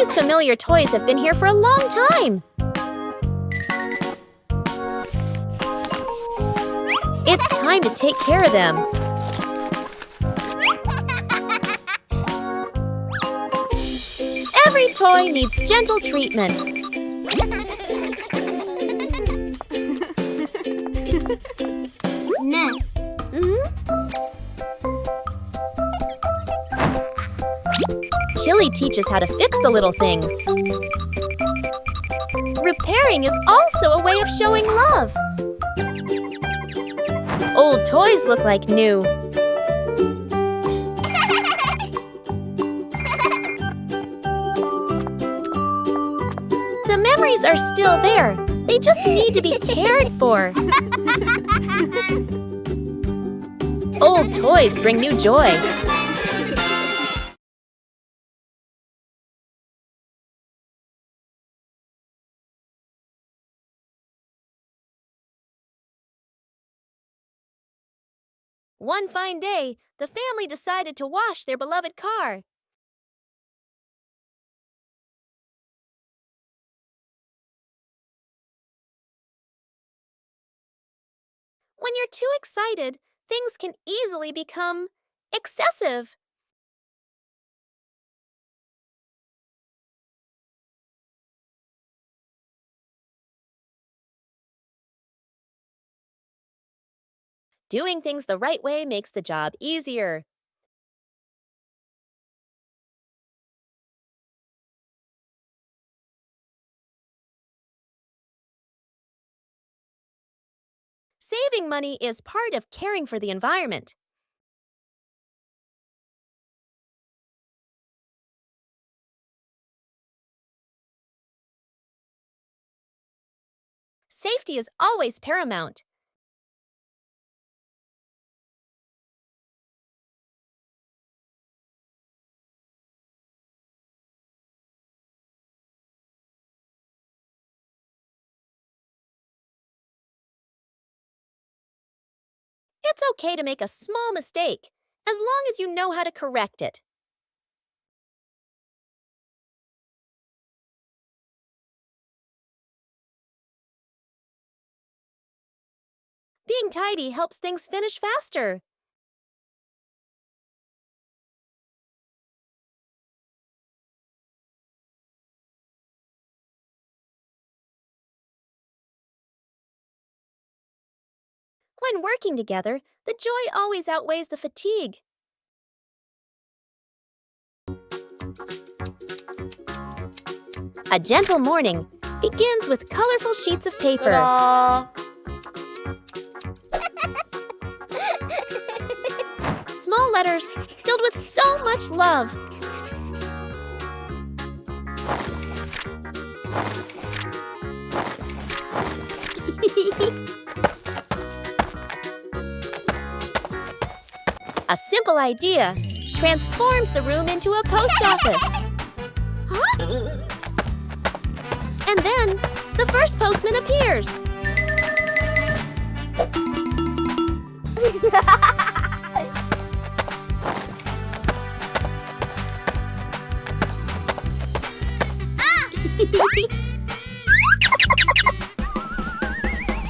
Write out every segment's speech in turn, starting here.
These familiar toys have been here for a long time. It's time to take care of them. Every toy needs gentle treatment. Next. Chili teaches how to fix the little things. Repairing is also a way of showing love. Old toys look like new. The memories are still there. They just need to be cared for. Old toys bring new joy. One fine day, the family decided to wash their beloved car. When you're too excited, things can easily become excessive. Doing things the right way makes the job easier. Saving money is part of caring for the environment. Safety is always paramount. It's okay to make a small mistake, as long as you know how to correct it. Being tidy helps things finish faster. When working together, the joy always outweighs the fatigue. A gentle morning begins with colorful sheets of paper. Small letters filled with so much love. A simple idea transforms the room into a post office. Huh? And then, the first postman appears.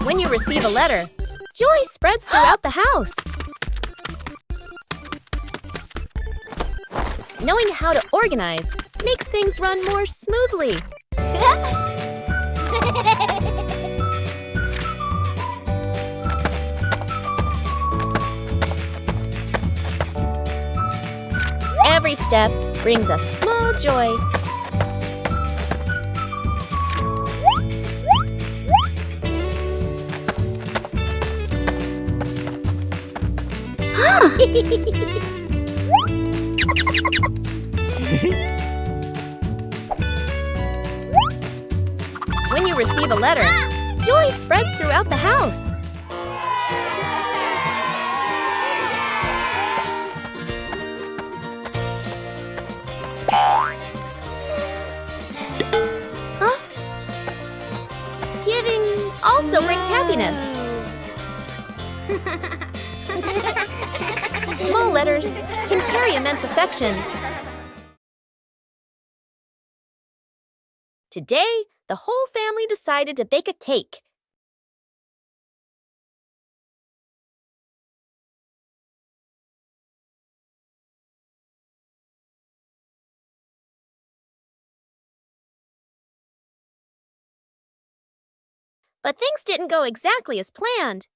When you receive a letter, joy spreads throughout the house. Knowing how to organize makes things run more smoothly. Every step brings a small joy. When you receive a letter, joy spreads throughout the house. Huh? Giving also brings happiness. Small letters can carry immense affection. Today, the whole family decided to bake a cake. But things didn't go exactly as planned.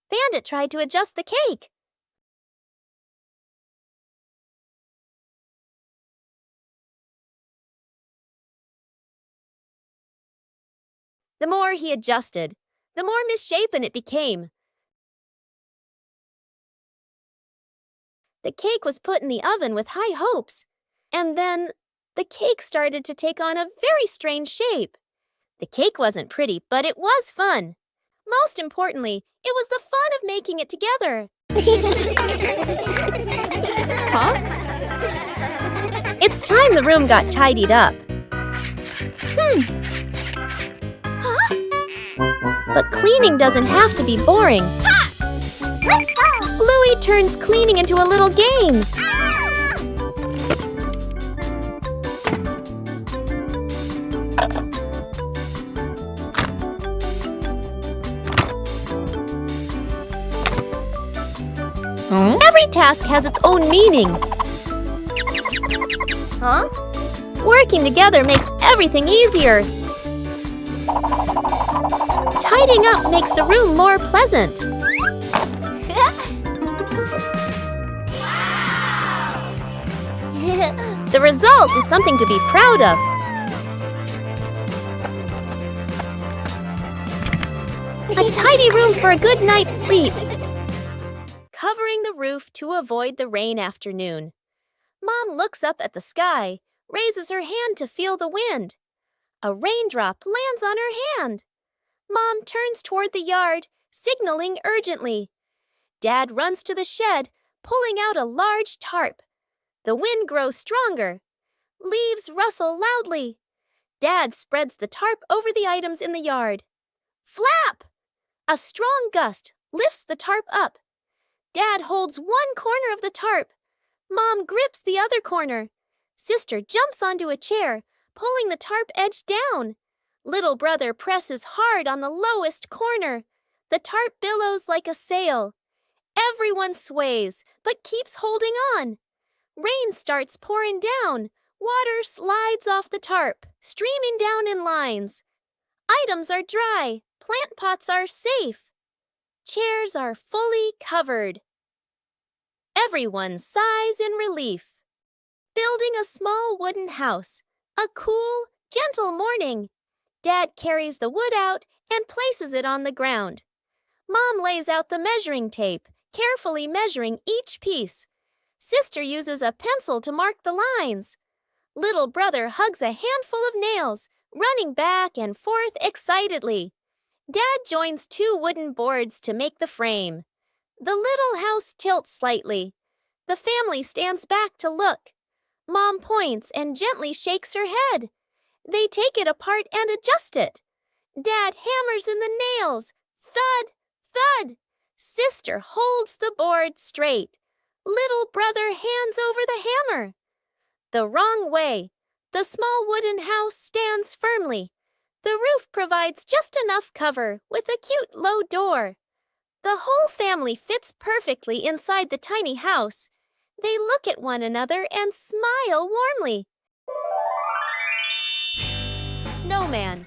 Bandit tried to adjust the cake. The more he adjusted, the more misshapen it became. The cake was put in the oven with high hopes, and then the cake started to take on a very strange shape. The cake wasn't pretty, but it was fun. Most importantly, it was the fun of making it together. Huh? It's time the room got tidied up. But cleaning doesn't have to be boring. Let's go! Bluey turns cleaning into a little game. Every task has its own meaning. Huh? Working together makes everything easier. Tidying up makes the room more pleasant. The result is something to be proud of. A tidy room for a good night's sleep. Covering the roof to avoid the rain afternoon. Mom looks up at the sky, raises her hand to feel the wind. A raindrop lands on her hand. Mom turns toward the yard, signaling urgently. Dad runs to the shed, pulling out a large tarp. The wind grows stronger. Leaves rustle loudly. Dad spreads the tarp over the items in the yard. Flap! A strong gust lifts the tarp up. Dad holds one corner of the tarp. Mom grips the other corner. Sister jumps onto a chair, pulling the tarp edge down. Little brother presses hard on the lowest corner. The tarp billows like a sail. Everyone sways, but keeps holding on. Rain starts pouring down. Water slides off the tarp, streaming down in lines. Items are dry. Plant pots are safe. Chairs are fully covered. Everyone sighs in relief. Building a small wooden house. A cool, gentle morning. Dad carries the wood out and places it on the ground. Mom lays out the measuring tape, carefully measuring each piece. Sister uses a pencil to mark the lines. Little brother hugs a handful of nails, running back and forth excitedly. Dad joins two wooden boards to make the frame. The little house tilts slightly. The family stands back to look. Mom points and gently shakes her head. They take it apart and adjust it. Dad hammers in the nails. Thud, thud. Sister holds the board straight. Little brother hands over the hammer. The wrong way. The small wooden house stands firmly. The roof provides just enough cover with a cute low door. The whole family fits perfectly inside the tiny house. They look at one another and smile warmly. Snowman.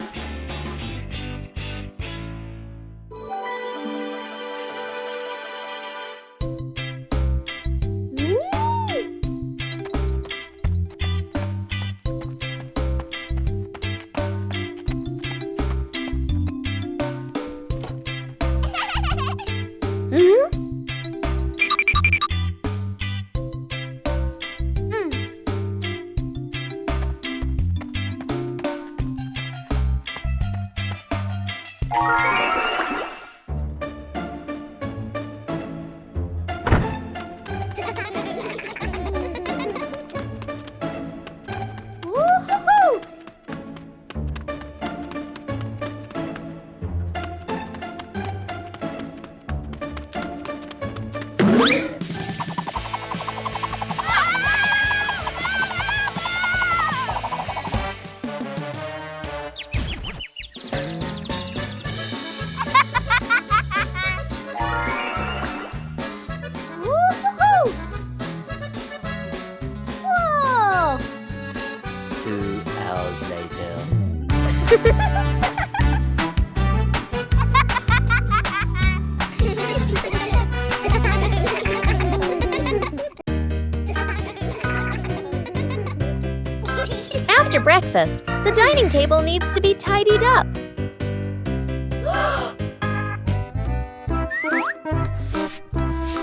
After breakfast, the dining table needs to be tidied up.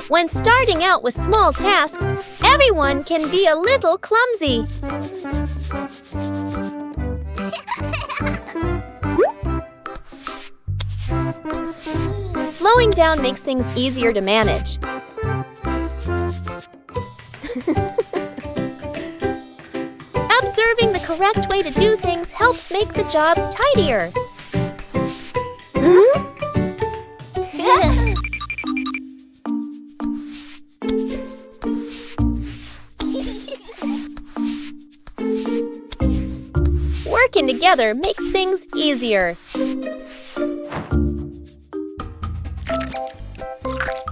When starting out with small tasks, everyone can be a little clumsy. Slowing down makes things easier to manage. Observing the correct way to do things helps make the job tidier. Working together makes things easier.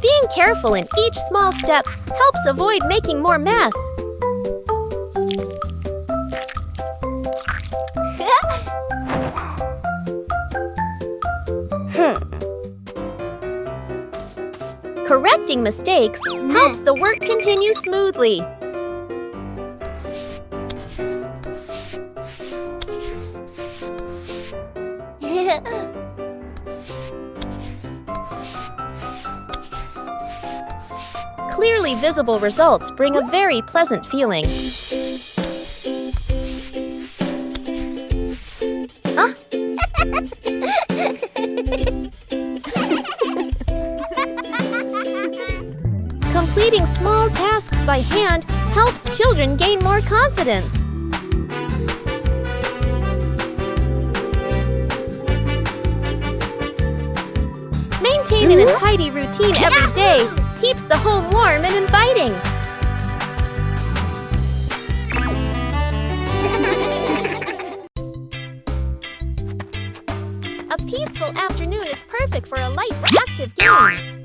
Being careful in each small step helps avoid making more mess. Correcting mistakes helps the work continue smoothly. Clearly visible results bring a very pleasant feeling. Completing small tasks by hand helps children gain more confidence. Maintaining a tidy routine every day keeps the home warm and inviting. A peaceful afternoon is perfect for a light, active game.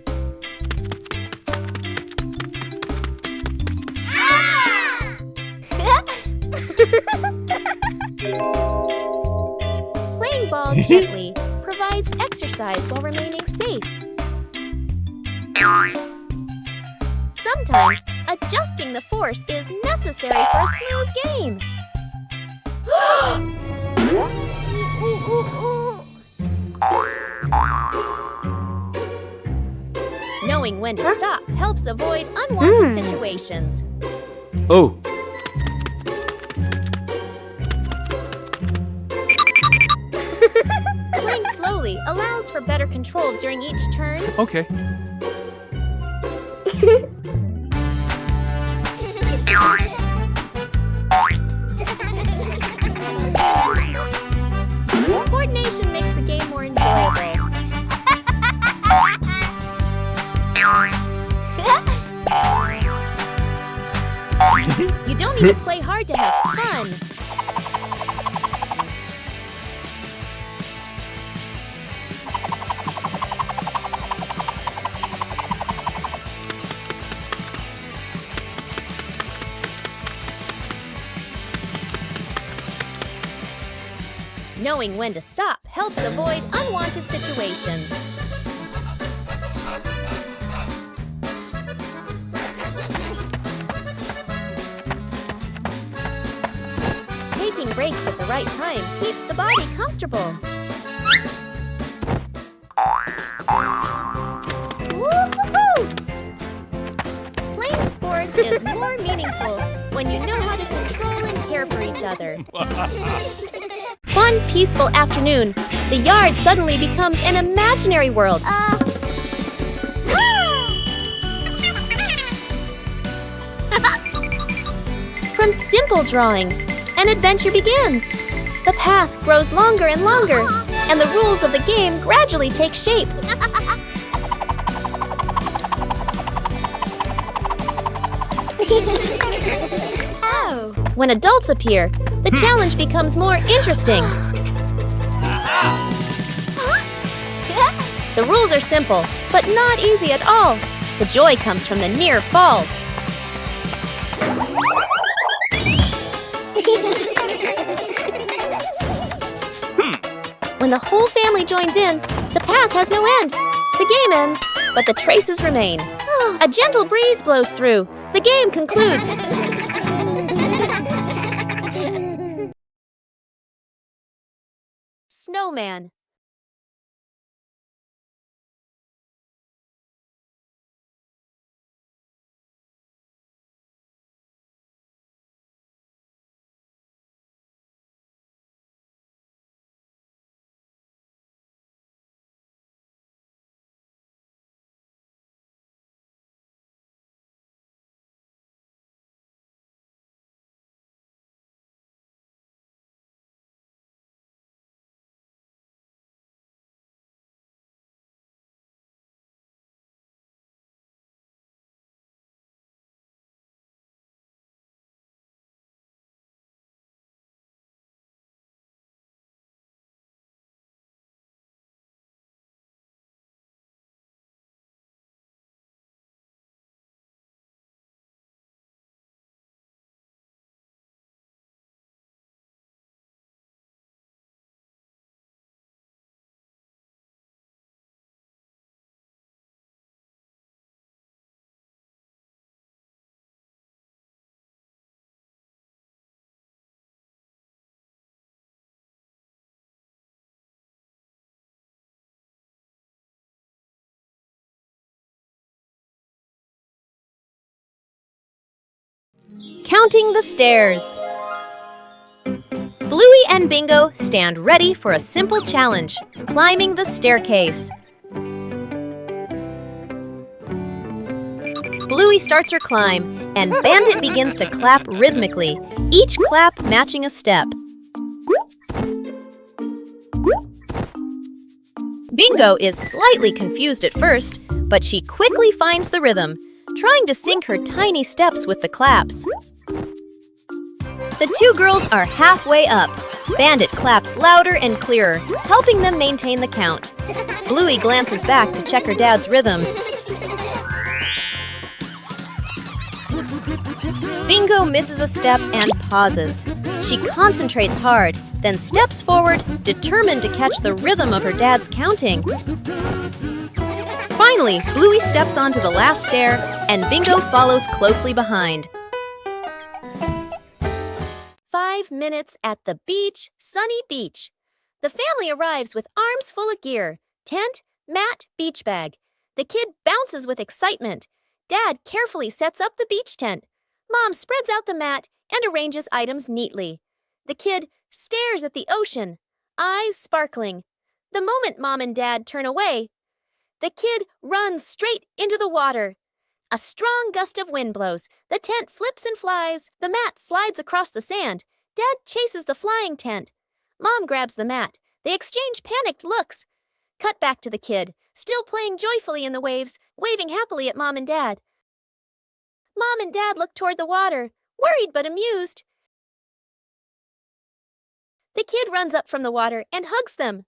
Playing ball gently provides exercise while remaining safe. Sometimes, adjusting the force is necessary for a smooth game. Knowing when to stop helps avoid unwanted situations. Oh. Playing slowly allows for better control during each turn. Okay. Coordination makes the game more enjoyable. You don't need to play hard to have fun. Knowing when to stop helps avoid unwanted situations. Taking breaks at the right time keeps the body comfortable. Woo-hoo-hoo! Playing sports is more meaningful when you know how to control and care for each other. One peaceful afternoon, the yard suddenly becomes an imaginary world. From simple drawings, an adventure begins. The path grows longer and longer, and the rules of the game gradually take shape. When adults appear, the challenge becomes more interesting. The rules are simple, but not easy at all. The joy comes from the near falls. When the whole family joins in, the path has no end. The game ends, but the traces remain. A gentle breeze blows through. The game concludes. snowman. Counting the stairs. Bluey and Bingo stand ready for a simple challenge, climbing the staircase. Bluey starts her climb, and Bandit begins to clap rhythmically, each clap matching a step. Bingo is slightly confused at first, but she quickly finds the rhythm, trying to sync her tiny steps with the claps. The two girls are halfway up. Bandit claps louder and clearer, helping them maintain the count. Bluey glances back to check her dad's rhythm. Bingo misses a step and pauses. She concentrates hard, then steps forward, determined to catch the rhythm of her dad's counting. Finally, Bluey steps onto the last stair, and Bingo follows closely behind. 5 minutes at the beach, sunny beach. The family arrives with arms full of gear, tent, mat, beach bag. The kid bounces with excitement. Dad carefully sets up the beach tent. Mom spreads out the mat and arranges items neatly. The kid stares at the ocean, eyes sparkling. The moment Mom and Dad turn away, the kid runs straight into the water. A strong gust of wind blows. The tent flips and flies. The mat slides across the sand. Dad chases the flying tent. Mom grabs the mat. They exchange panicked looks. Cut back to the kid, still playing joyfully in the waves, waving happily at Mom and Dad. Mom and Dad look toward the water, worried but amused. The kid runs up from the water and hugs them.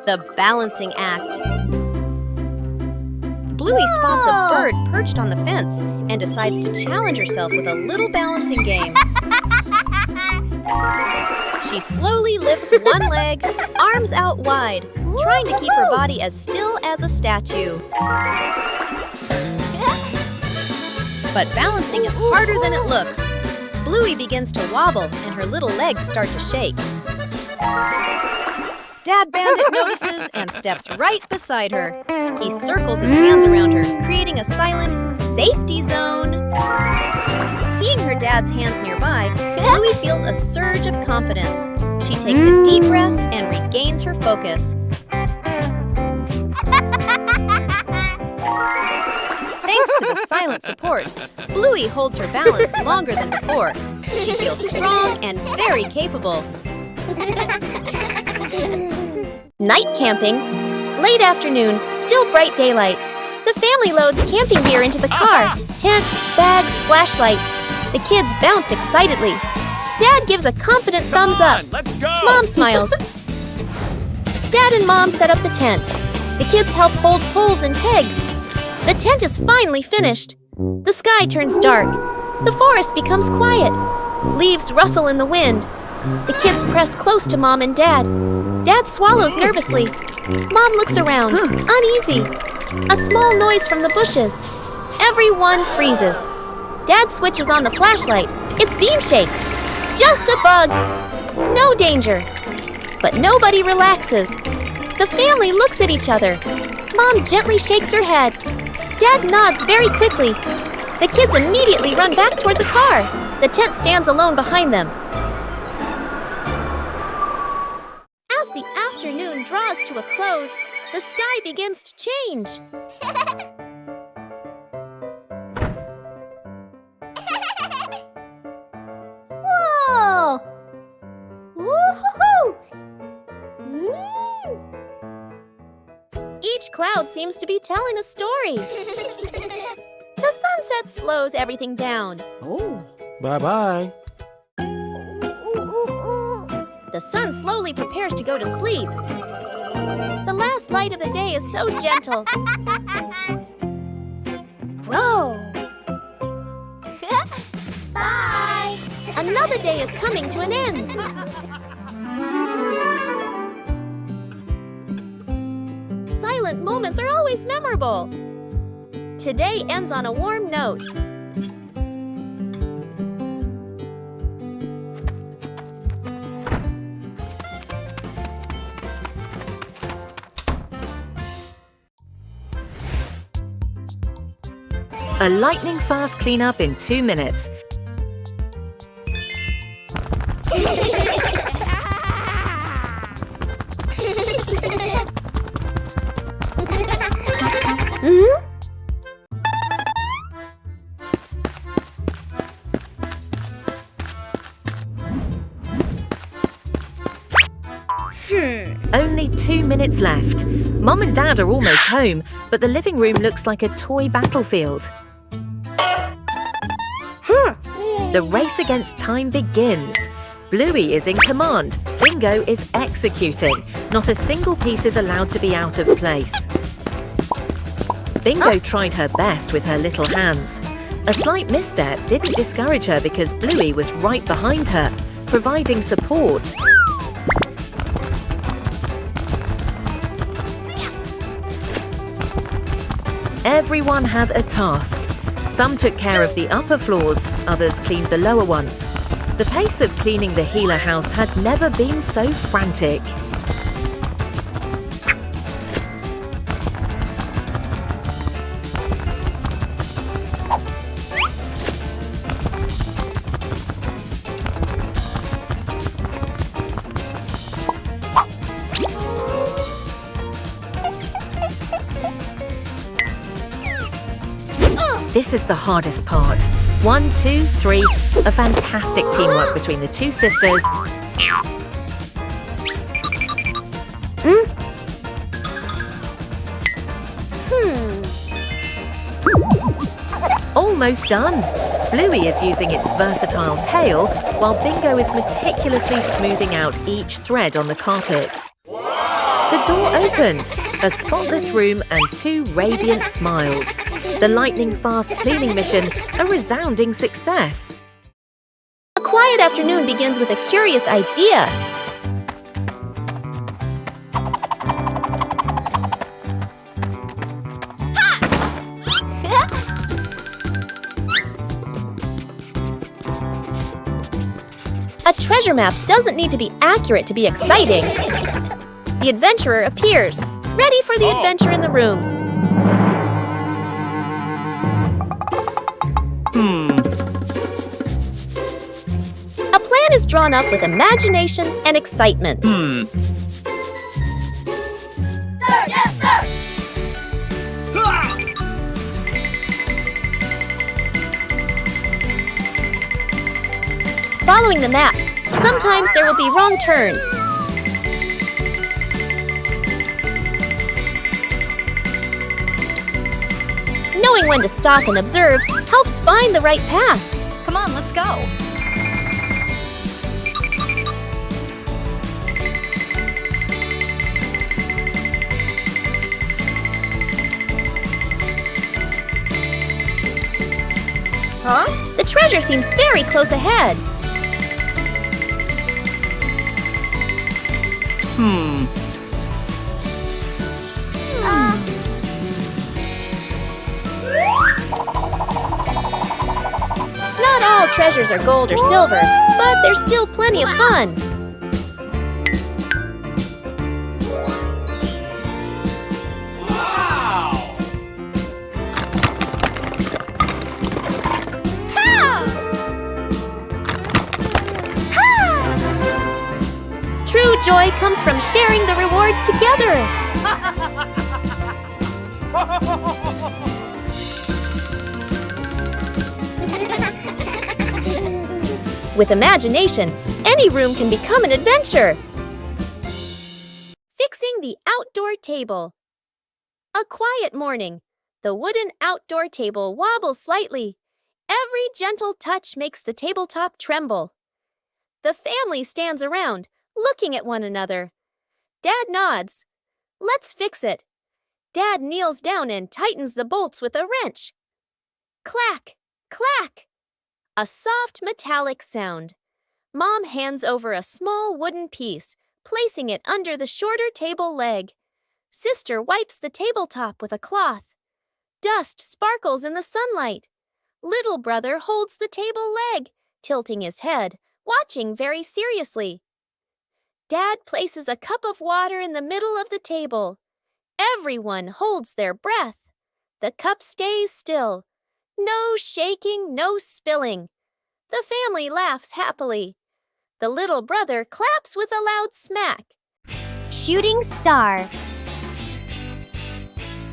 The balancing act. Bluey spots a bird perched on the fence and decides to challenge herself with a little balancing game. She slowly lifts one leg, arms out wide, trying to keep her body as still as a statue. But balancing is harder than it looks. Bluey begins to wobble and her little legs start to shake. Dad Bandit notices and steps right beside her. He circles his hands around her, creating a silent safety zone. Seeing her dad's hands nearby, Bluey feels a surge of confidence. She takes a deep breath and regains her focus. Thanks to the silent support, Bluey holds her balance longer than before. She feels strong and very capable. Night camping. Late afternoon, still bright daylight. The family loads camping gear into the car. Tent, bags, flashlight. The kids bounce excitedly. Dad gives a confident thumbs up. Let's go! Mom smiles. Dad and Mom set up the tent. The kids help hold poles and pegs. The tent is finally finished. The sky turns dark. The forest becomes quiet. Leaves rustle in the wind. The kids press close to Mom and Dad. Dad swallows nervously. Mom looks around, uneasy. A small noise from the bushes. Everyone freezes. Dad switches on the flashlight. Its beam shakes. Just a bug. No danger. But nobody relaxes. The family looks at each other. Mom gently shakes her head. Dad nods very quickly. The kids immediately run back toward the car. The tent stands alone behind them. As the afternoon draws to a close, the sky begins to change. Whoa! Woohoo! Each cloud seems to be telling a story. The sunset slows everything down. Oh, bye-bye. The sun slowly prepares to go to sleep. The last light of the day is so gentle. Whoa! Bye! Another day is coming to an end. Silent moments are always memorable. Today ends on a warm note. A lightning-fast cleanup in 2 minutes. Only 2 minutes left. Mom and Dad are almost home, but the living room looks like a toy battlefield. The race against time begins. Bluey is in command. Bingo is executing. Not a single piece is allowed to be out of place. Bingo tried her best with her little hands. A slight misstep didn't discourage her because Bluey was right behind her, providing support. Everyone had a task. Some took care of the upper floors, others cleaned the lower ones. The pace of cleaning the Healer house had never been so frantic. This is the hardest part. 1, 2, 3. A fantastic teamwork between the two sisters. Almost done. Bluey is using its versatile tail, while Bingo is meticulously smoothing out each thread on the carpet. The door opened. A spotless room and 2 radiant smiles. The lightning-fast cleaning mission, a resounding success. A quiet afternoon begins with a curious idea. A treasure map doesn't need to be accurate to be exciting. The adventurer appears, ready for the adventure in the room. A plan is drawn up with imagination and excitement. Sir, yes, sir! Following the map, sometimes there will be wrong turns. Knowing when to stop and observe helps find the right path. Come on, let's go. Huh? The treasure seems very close ahead. treasures are gold or silver, but there's still plenty of fun. True joy comes from sharing the rewards together. With imagination, any room can become an adventure. Fixing the outdoor table. A quiet morning. The wooden outdoor table wobbles slightly. Every gentle touch makes the tabletop tremble. The family stands around, looking at one another. Dad nods. Let's fix it. Dad kneels down and tightens the bolts with a wrench. Clack, clack. A soft metallic sound. Mom hands over a small wooden piece, placing it under the shorter table leg. Sister wipes the tabletop with a cloth. Dust sparkles in the sunlight. Little brother holds the table leg, tilting his head, watching very seriously. Dad places a cup of water in the middle of the table. Everyone holds their breath. The cup stays still. No shaking, no spilling. The family laughs happily. The little brother claps with a loud smack. Shooting star.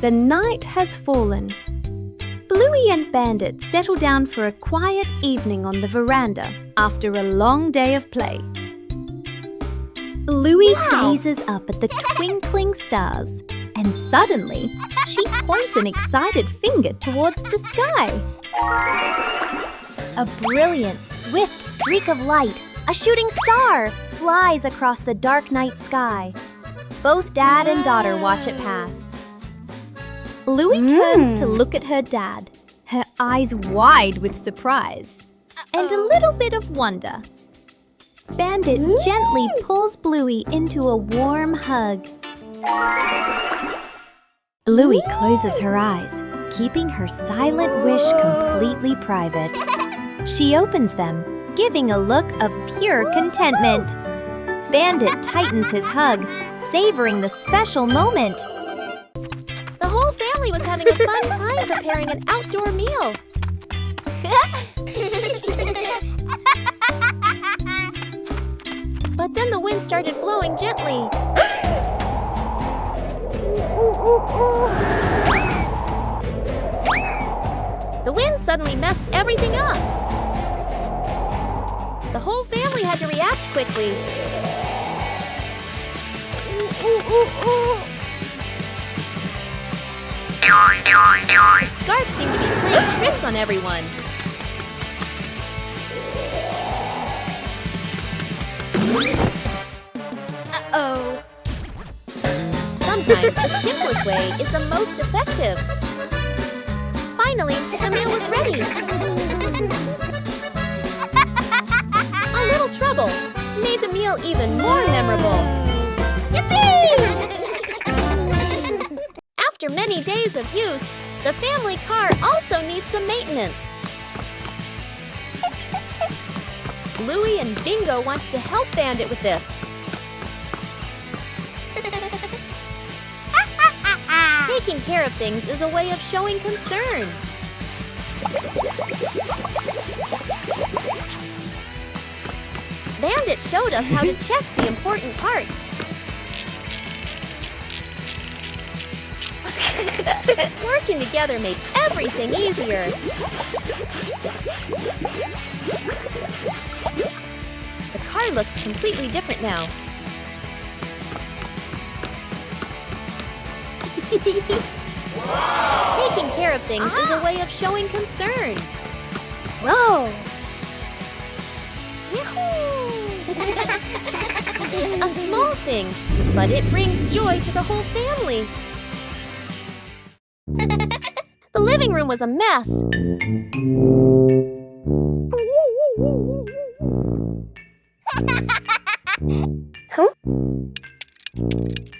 The night has fallen. Bluey and Bandit settle down for a quiet evening on the veranda after a long day of play. Bluey gazes up at the twinkling stars, and suddenly she points an excited finger towards the sky. A brilliant, swift streak of light, a shooting star, flies across the dark night sky. Both dad and daughter watch it pass. Bluey turns to look at her dad, her eyes wide with surprise and a little bit of wonder. Bandit gently pulls Bluey into a warm hug. Bluey closes her eyes, keeping her silent wish completely private. She opens them, giving a look of pure contentment. Bandit tightens his hug, savoring the special moment. The whole family was having a fun time preparing an outdoor meal. But then the wind started blowing gently. The wind suddenly messed everything up. The whole family had to react quickly. The scarf seemed to be playing tricks on everyone. Uh-oh. Sometimes the simplest way is the most effective. Finally, the meal was ready. A little trouble made the meal even more memorable. After many days of use, the family car also needs some maintenance. Bluey and Bingo wanted to help Bandit with this. Taking care of things is a way of showing concern. Bandit showed us how to check the important parts. Working together made everything easier. The car looks completely different now. Taking care of things is a way of showing concern. Whoa! A small thing, but it brings joy to the whole family. The living room was a mess.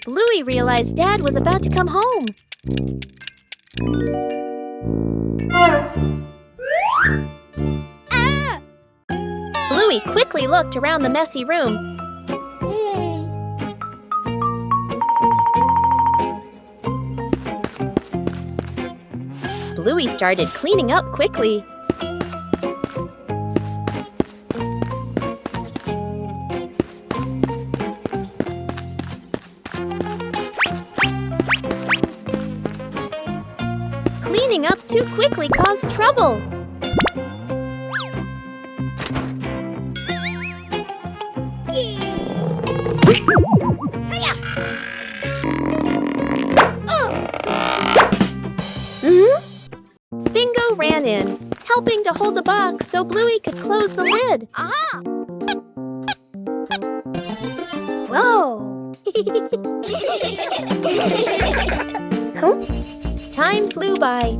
Bluey realized Dad was about to come home. looked around the messy room. Bluey started cleaning up quickly. Cleaning up too quickly caused trouble. Bingo ran in, helping to hold the box so Bluey could close the lid. Whoa! Time flew by.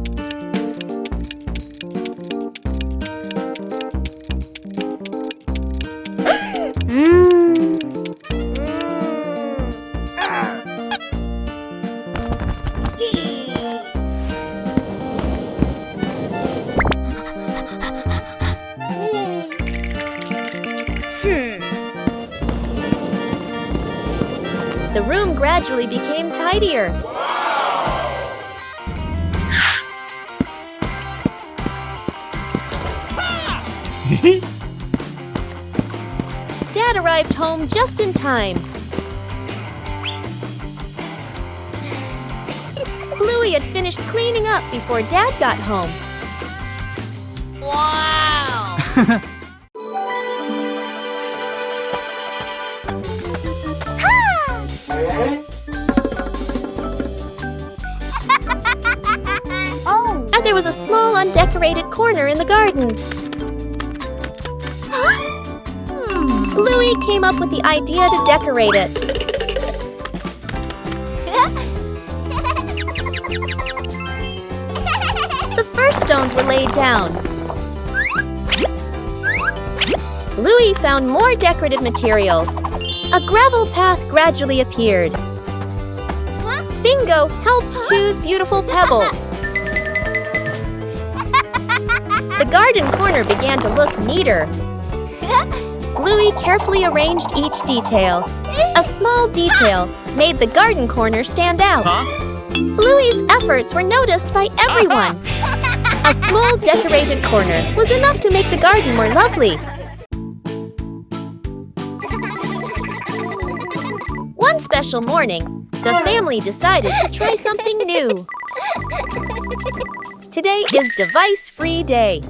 The room gradually became tidier. Dad arrived home just in time. Bluey had finished cleaning up before Dad got home. Wow! And there was a small undecorated corner in the garden. Bluey came up with the idea to decorate it. The first stones were laid down. Bluey found more decorative materials. A gravel path gradually appeared. Bingo helped choose beautiful pebbles. The garden corner began to look neater. Bluey carefully arranged each detail. A small detail made the garden corner stand out. Bluey's efforts were noticed by everyone. A small decorated corner was enough to make the garden more lovely. One special morning, the family decided to try something new. Today is device-free day.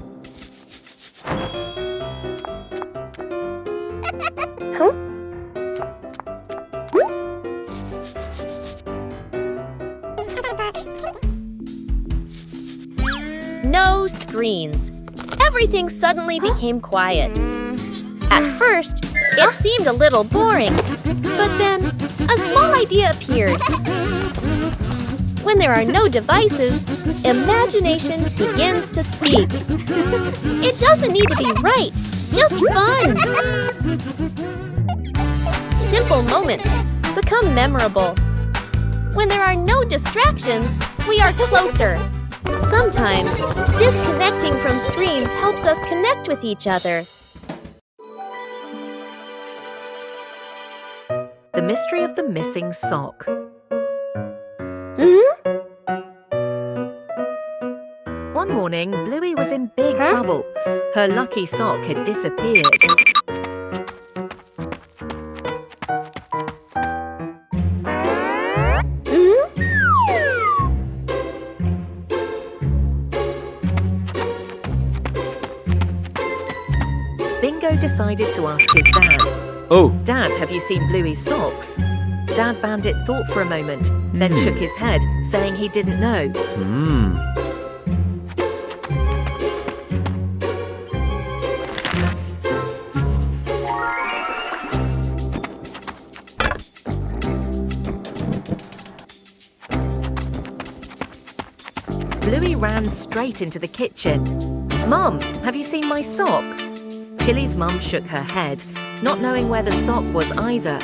No screens. Everything suddenly became quiet. At first, it seemed a little boring, but then a small idea appeared. When there are no devices, imagination begins to speak. It doesn't need to be right, just fun. Simple moments become memorable. When there are no distractions, we are closer. Sometimes, disconnecting from screens helps us connect with each other. The mystery of the missing sock. One morning, Bluey was in big trouble. Her lucky sock had disappeared. Bingo decided to ask his dad. Oh, Dad, have you seen Bluey's socks? Dad Bandit thought for a moment, then shook his head, saying he didn't know. Bluey ran straight into the kitchen. Mum, have you seen my sock? Chili's mum shook her head, not knowing where the sock was either.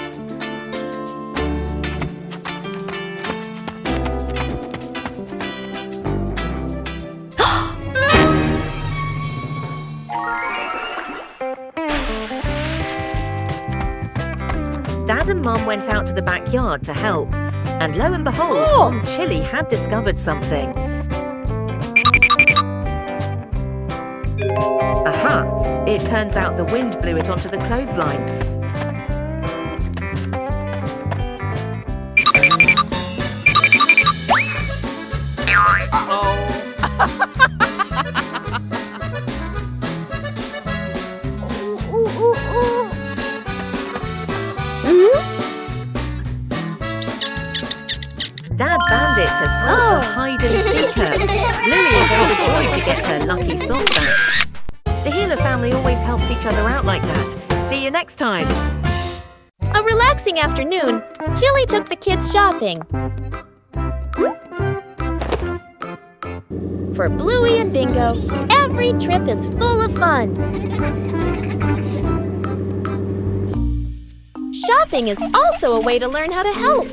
Dad and Mom went out to the backyard to help. And lo and behold, Mom Chili had discovered something. Aha! It turns out the wind blew it onto the clothesline. Dad Bandit has caught the hide and seeker. Bluey is overjoyed to get her lucky sock back. The Healer family always helps each other out like that. See you next time. A relaxing afternoon, Chili took the kids shopping. For Bluey and Bingo, every trip is full of fun. Shopping is also a way to learn how to help.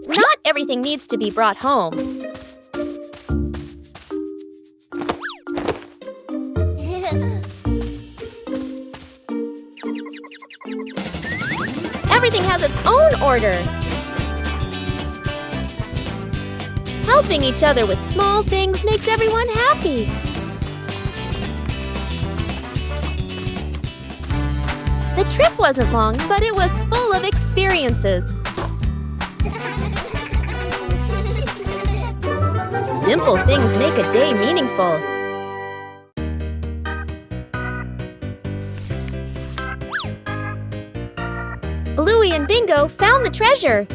Not everything needs to be brought home. Everything has its own order. Helping each other with small things makes everyone happy. The trip wasn't long, but it was full of experiences. Simple things make a day meaningful. Bluey and Bingo found the treasure.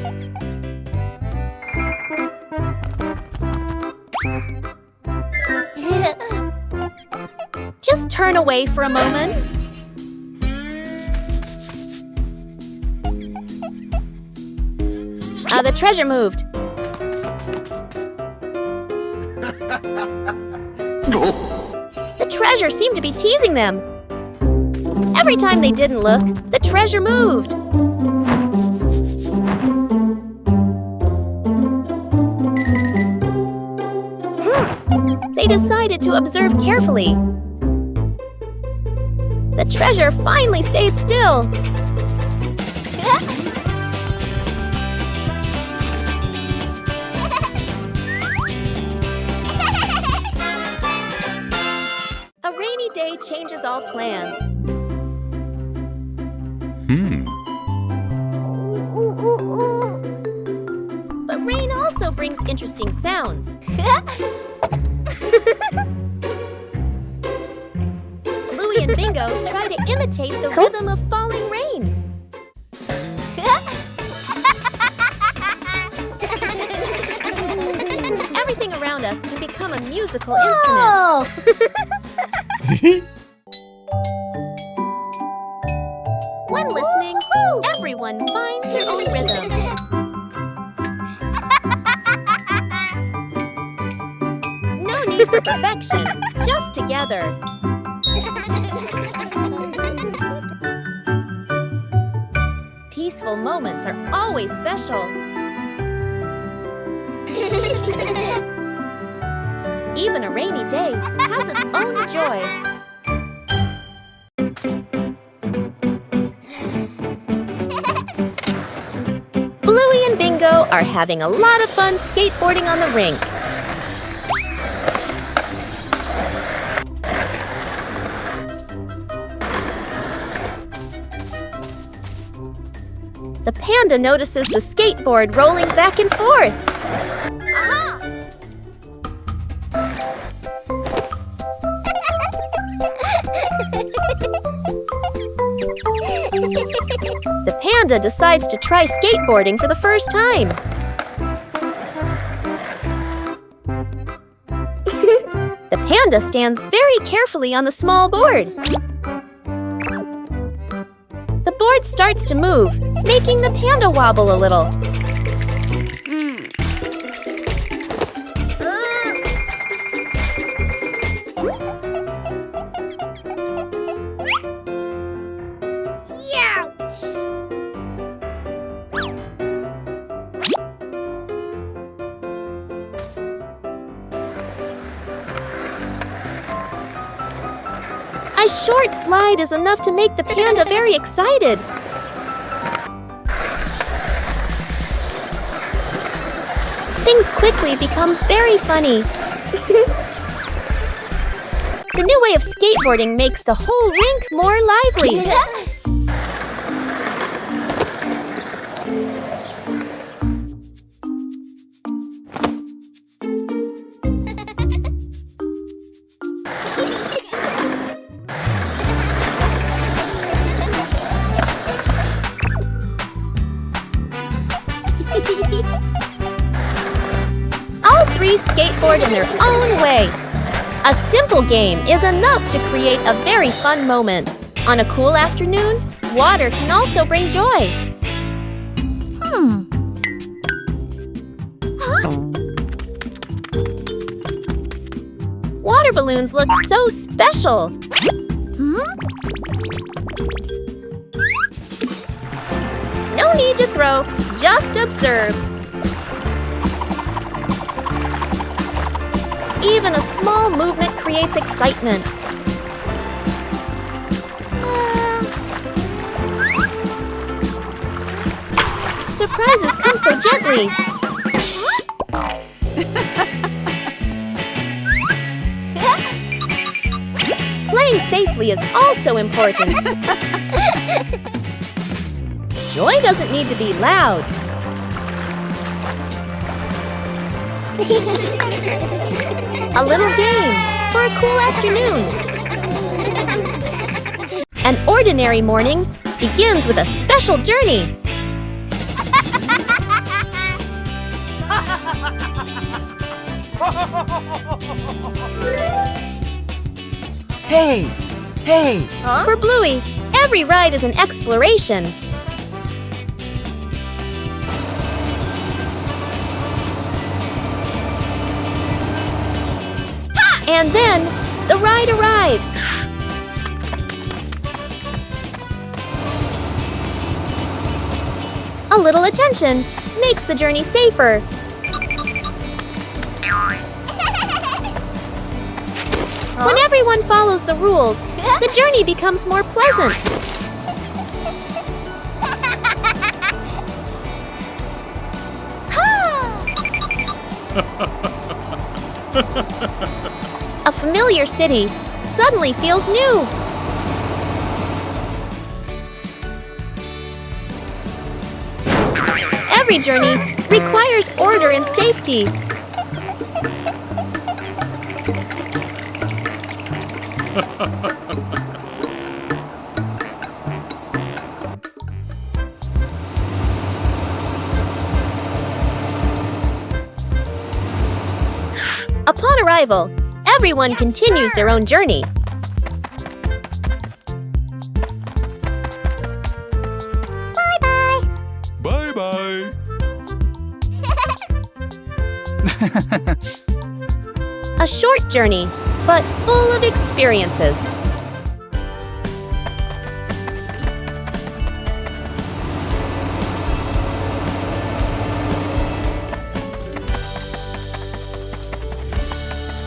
Just turn away for a moment. The treasure moved. The treasure seemed to be teasing them. Every time they didn't look, the treasure moved. They decided to observe carefully. The treasure finally stayed still. A rainy day changes all plans. But rain also brings interesting sounds. Bluey and Bingo try to imitate the rhythm of falling rain. Everything around us can become a musical instrument. When listening, everyone finds their own rhythm. No need for perfection, just together. Peaceful moments are always special. Even a rainy day has its own joy. Bluey and Bingo are having a lot of fun skateboarding on the rink. The panda notices the skateboard rolling back and forth. The panda decides to try skateboarding for the first time. The panda stands very carefully on the small board. The board starts to move, making the panda wobble a little. A short slide is enough to make the panda very excited. Things quickly become very funny. The new way of skateboarding makes the whole rink more lively. All three skateboard in their own way. A simple game is enough to create a very fun moment. On a cool afternoon, water can also bring joy. Water balloons look so special. No need to throw, just observe. Even a small movement creates excitement. Surprises come so gently. Playing safely is also important. Joy doesn't need to be loud. A little game for a cool afternoon. An ordinary morning begins with a special journey. Hey! Hey! For Bluey, every ride is an exploration. And then, the ride arrives. A little attention makes the journey safer. When everyone follows the rules, the journey becomes more pleasant. A familiar city suddenly feels new. Every journey requires order and safety. Upon arrival, everyone continues their own journey. Bye-bye. A short journey, but full of experiences.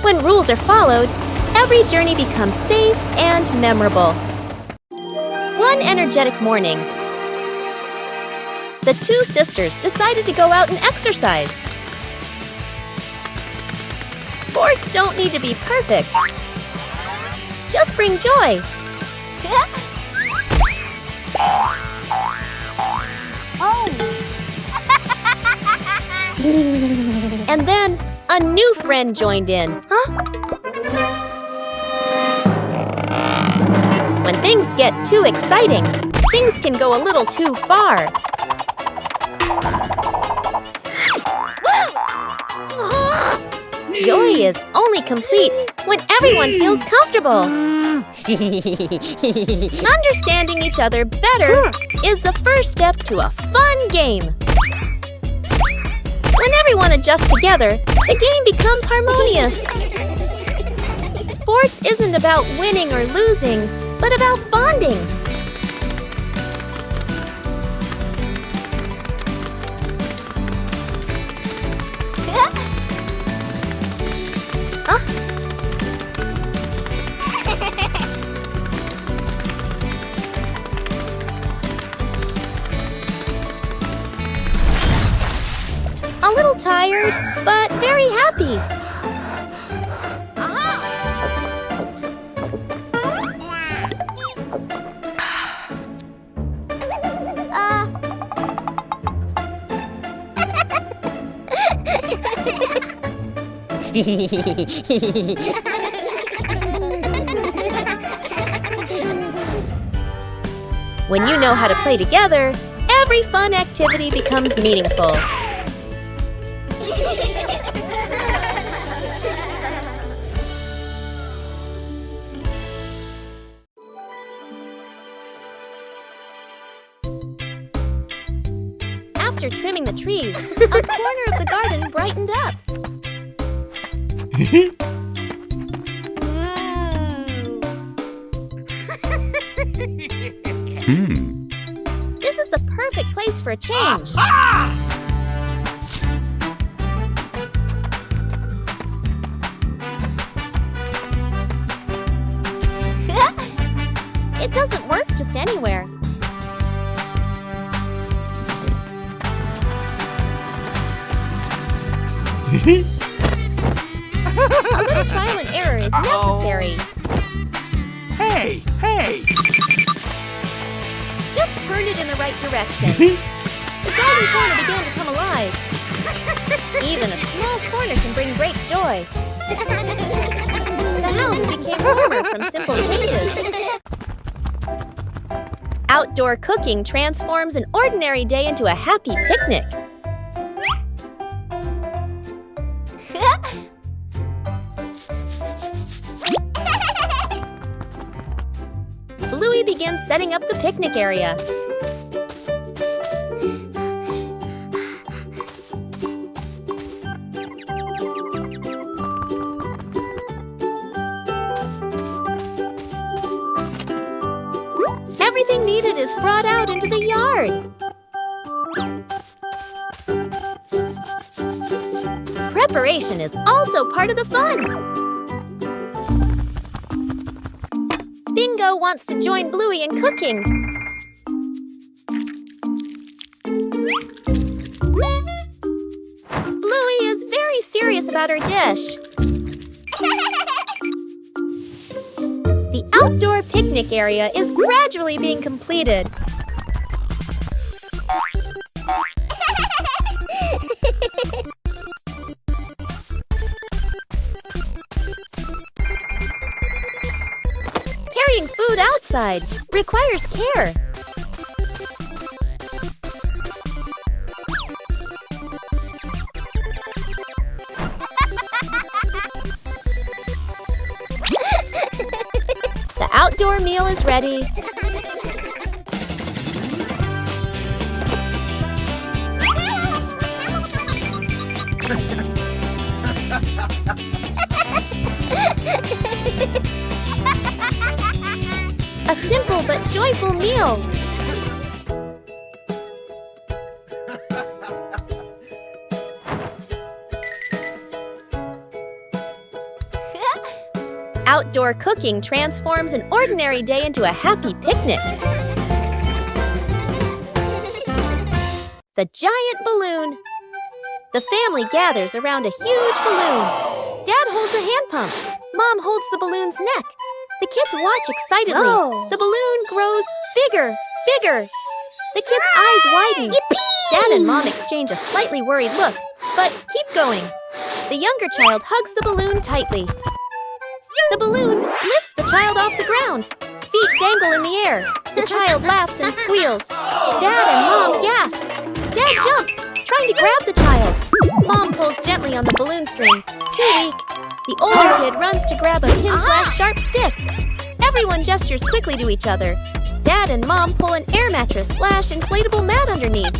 When rules are followed, every journey becomes safe and memorable. One energetic morning, the two sisters decided to go out and exercise. Sports don't need to be perfect. Just bring joy. And then a new friend joined in. When things get too exciting, things can go a little too far. Joy is only complete when everyone feels comfortable. Understanding each other better is the first step to a fun game. When everyone adjusts together, the game becomes harmonious. Sports isn't about winning or losing, but about bonding. tired, but very happy. When you know how to play together, every fun activity becomes meaningful. After trimming the trees, a corner of the garden brightened up. This is the perfect place for a change. It doesn't work just anywhere. A little trial and error is necessary. Hey, hey! Just turn it in the right direction. The garden corner began to come alive. Even a small corner can bring great joy. The house became warmer from simple changes. Outdoor cooking transforms an ordinary day into a happy picnic. Bluey begins setting up the picnic area. Everything needed is brought out into the yard. Preparation is also part of the fun. Bingo wants to join Bluey in cooking. Bluey is very serious about her dish. The outdoor picnic area is gradually being completed. Carrying food outside requires care. The outdoor meal is ready. A simple but joyful meal. Outdoor cooking transforms an ordinary day into a happy picnic. The giant balloon. The family gathers around a huge balloon. Dad holds a hand pump. Mom holds the balloon's neck. The kids watch excitedly. Oh. The balloon grows bigger, bigger. The kids' eyes widen. Dad and Mom exchange a slightly worried look, but keep going. The younger child hugs the balloon tightly. The balloon lifts the child off the ground. Feet dangle in the air. The child laughs and squeals. Dad and Mom gasp. Dad jumps, trying to grab the child. Mom pulls gently on the balloon string. Too weak. The older kid runs to grab a pin/sharp stick. Everyone gestures quickly to each other. Dad and Mom pull an air mattress/inflatable mat underneath.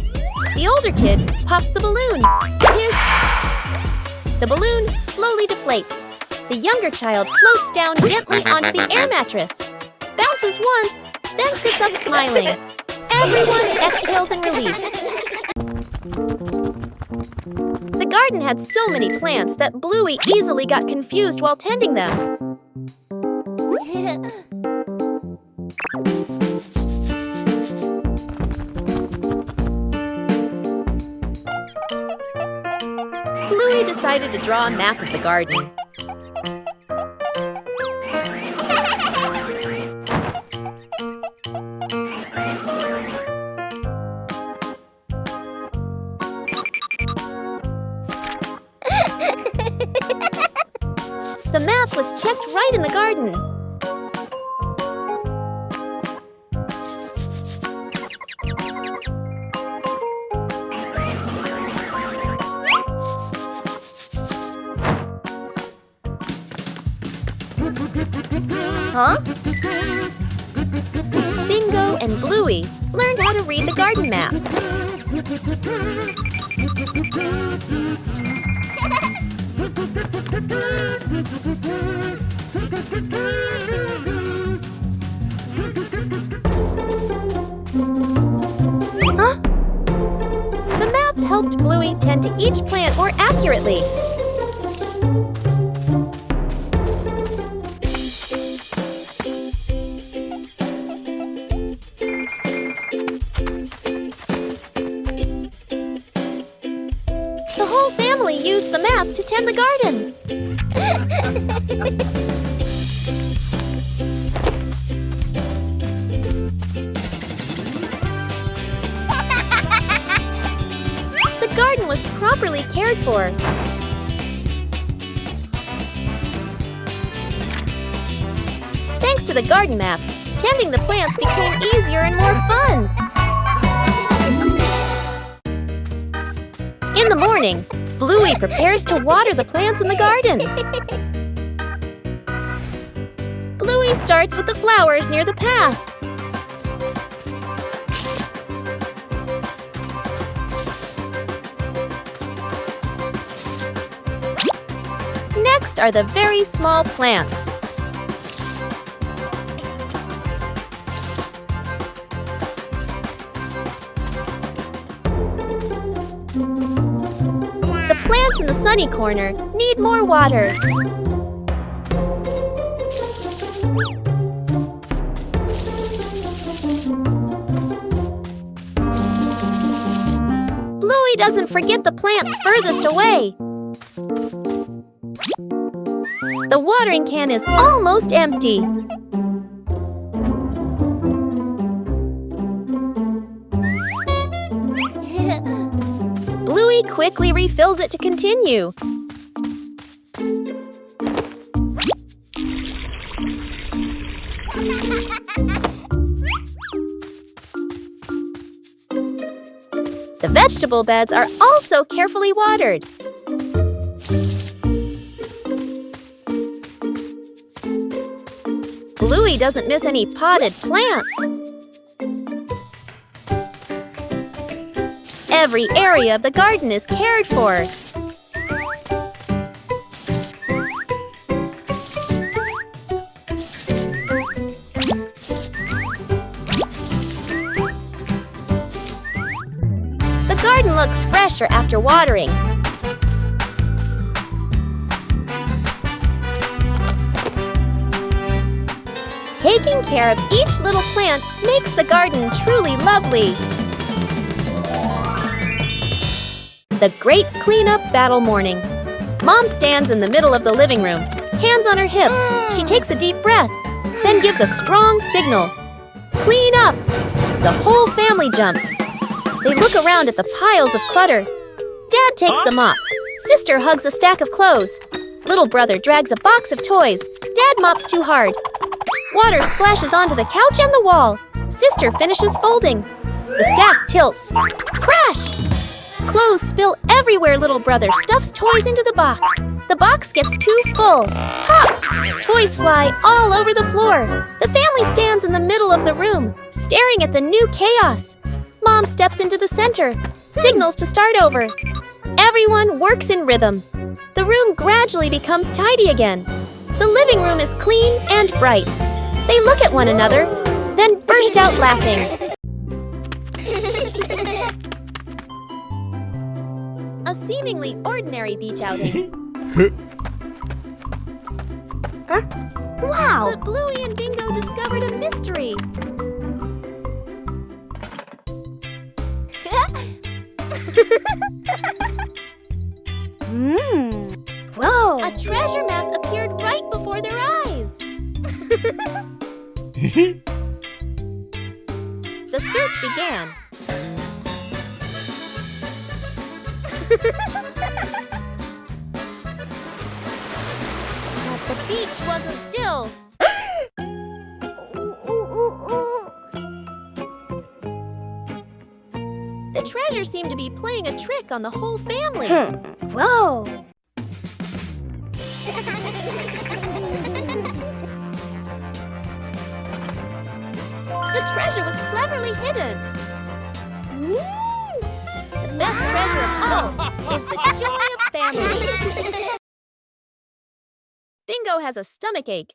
The older kid pops the balloon. The balloon slowly deflates. The younger child floats down gently onto the air mattress. Bounces once, then sits up smiling. Everyone exhales in relief. The garden had so many plants that Bluey easily got confused while tending them. decided to draw a map of the garden. The map was checked right in the garden. Huh? Bingo and Bluey learned how to read the garden map. Huh? The map helped Bluey tend to each plant more accurately. The whole family used the map to tend the garden. The garden was properly cared for. Thanks to the garden map, tending the plants became easier and more fun. In the morning, Bluey prepares to water the plants in the garden. Bluey starts with the flowers near the path. Next are the very small plants. The plants in the sunny corner need more water. Bluey doesn't forget the plants furthest away. The watering can is almost empty. Bluey quickly refills it to continue. The vegetable beds are also carefully watered. Bluey doesn't miss any potted plants. Every area of the garden is cared for. The garden looks fresher after watering. Taking care of each little plant makes the garden truly lovely. The great cleanup battle morning. Mom stands in the middle of the living room, hands on her hips. She takes a deep breath, then gives a strong signal. Clean up! The whole family jumps. They look around at the piles of clutter. Dad takes the mop. Sister hugs a stack of clothes. Little brother drags a box of toys. Dad mops too hard. Water splashes onto the couch and the wall. Sister finishes folding. The stack tilts. Crash! Clothes spill everywhere. Little brother stuffs toys into the box. The box gets too full. Pop! Toys fly all over the floor. The family stands in the middle of the room, staring at the new chaos. Mom steps into the center, signals to start over. Everyone works in rhythm. The room gradually becomes tidy again. The living room is clean and bright. They look at one another, then burst out laughing. A seemingly ordinary beach outing. Wow! But Bluey and Bingo discovered a mystery. Mmm. The search began. But the beach wasn't still. The treasure seemed to be playing a trick on the whole family. Whoa! The treasure was cleverly hidden. The best treasure of all is the joy of family. Bingo has a stomachache.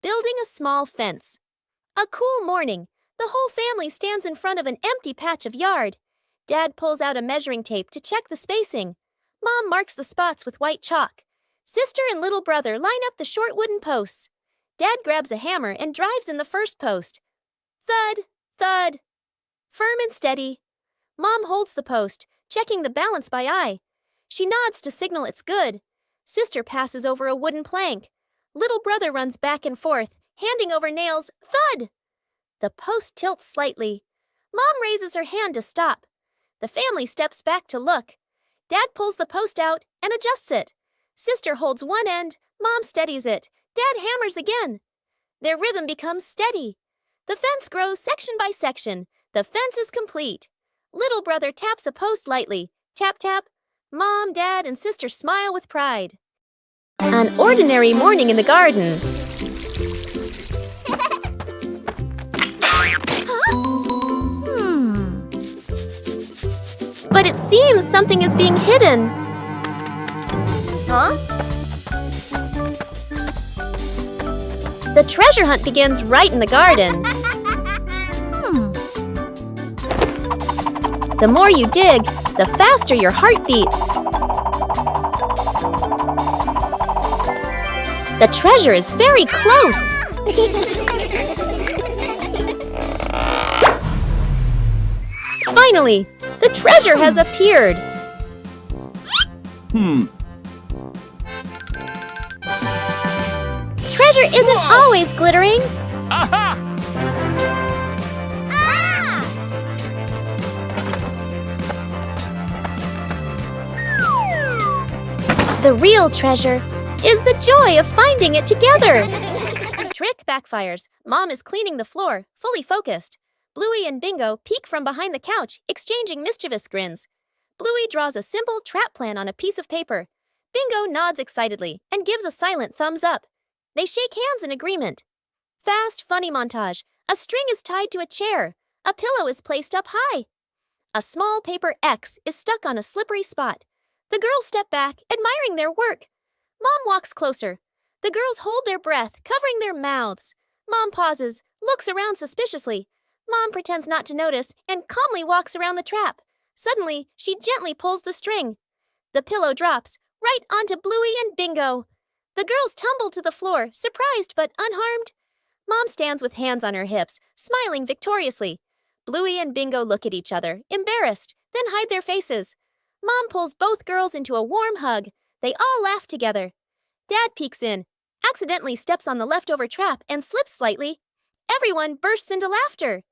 Building a small fence. A cool morning. The whole family stands in front of an empty patch of yard. Dad pulls out a measuring tape to check the spacing. Mom marks the spots with white chalk. Sister and little brother line up the short wooden posts. Dad grabs a hammer and drives in the first post. Thud, thud. Firm and steady. Mom holds the post, checking the balance by eye. She nods to signal it's good. Sister passes over a wooden plank. Little brother runs back and forth, handing over nails. Thud! The post tilts slightly. Mom raises her hand to stop. The family steps back to look. Dad pulls the post out and adjusts it. Sister holds one end. Mom steadies it. Dad hammers again. Their rhythm becomes steady. The fence grows section by section. The fence is complete. Little brother taps a post lightly. Tap, tap. Mom, Dad, and Sister smile with pride. An ordinary morning in the garden. But it seems something is being hidden. Huh? The treasure hunt begins right in the garden. The more you dig, the faster your heart beats. The treasure is very close. Finally, the treasure has appeared. Treasure isn't always glittering. Aha! The real treasure is the joy of finding it together. Trick backfires. Mom is cleaning the floor, fully focused. Bluey and Bingo peek from behind the couch, exchanging mischievous grins. Bluey draws a simple trap plan on a piece of paper. Bingo nods excitedly and gives a silent thumbs up. They shake hands in agreement. Fast, funny montage. A string is tied to a chair. A pillow is placed up high. A small paper X is stuck on a slippery spot. The girls step back, admiring their work. Mom walks closer. The girls hold their breath, covering their mouths. Mom pauses, looks around suspiciously. Mom pretends not to notice and calmly walks around the trap. Suddenly, she gently pulls the string. The pillow drops right onto Bluey and Bingo. The girls tumble to the floor, surprised but unharmed. Mom stands with hands on her hips, smiling victoriously. Bluey and Bingo look at each other, embarrassed, then hide their faces. Mom pulls both girls into a warm hug. They all laugh together. Dad peeks in, accidentally steps on the leftover trap and slips slightly. Everyone bursts into laughter.